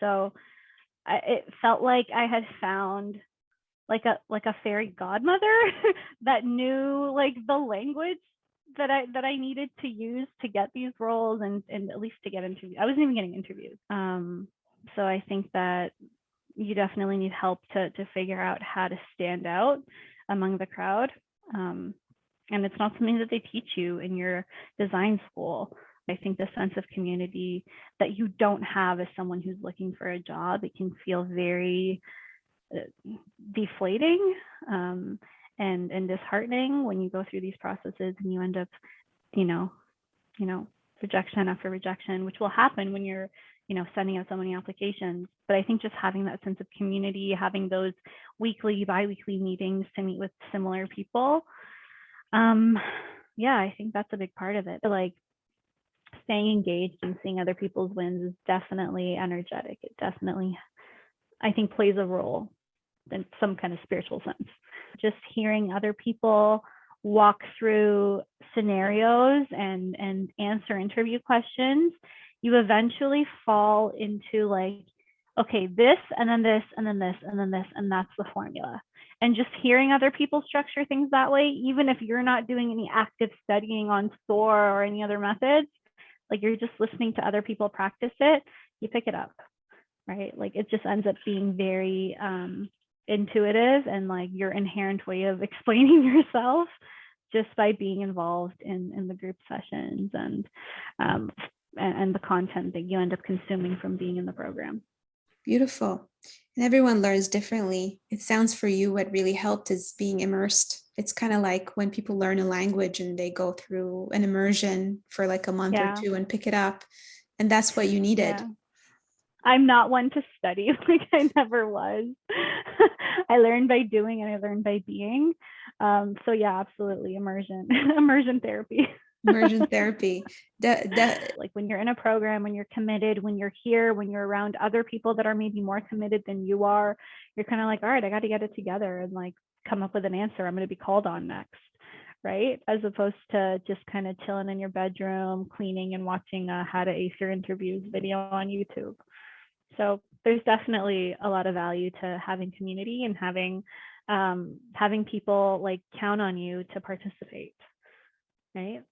So it felt like I had found like a fairy godmother that knew like the language that I needed to use to get these roles, and at least to get interviews. I wasn't even getting interviews. So I think that you definitely need help to figure out how to stand out among the crowd. And it's not something that they teach you in your design school. I think the sense of community that you don't have as someone who's looking for a job, it can feel very deflating and disheartening when you go through these processes and you end up, you know, rejection after rejection, which will happen when you're, sending out so many applications. But I think just having that sense of community, having those weekly, bi-weekly meetings to meet with similar people, yeah, I think that's a big part of it. Like staying engaged and seeing other people's wins is definitely energetic. It definitely, I think, plays a role in some kind of spiritual sense. Just hearing other people walk through scenarios and answer interview questions, you eventually fall into like, okay, this and then this and then this and then this, and that's the formula. And just hearing other people structure things that way, even if you're not doing any active studying on SOAR or any other methods, like you're just listening to other people practice it, you pick it up, right? Like it just ends up being very intuitive, and like your inherent way of explaining yourself just by being involved in the group sessions and the content that you end up consuming from being in the program. Beautiful. And everyone learns differently. It sounds for you what really helped is being immersed. It's kind of like when people learn a language and they go through an immersion for like a month or two and pick it up. And that's what you needed. Yeah. I'm not one to study, like I never was. I learned by doing and I learned by being. So yeah, absolutely. Immersion therapy. Immersion therapy. Like when you're in a program, when you're committed, when you're here, when you're around other people that are maybe more committed than you are, you're kind of like, all right, I got to get it together and like come up with an answer I'm going to be called on next. Right? As opposed to just kind of chilling in your bedroom, cleaning and watching a how to ace your interviews video on YouTube. So there's definitely a lot of value to having community and having people like count on you to participate, right?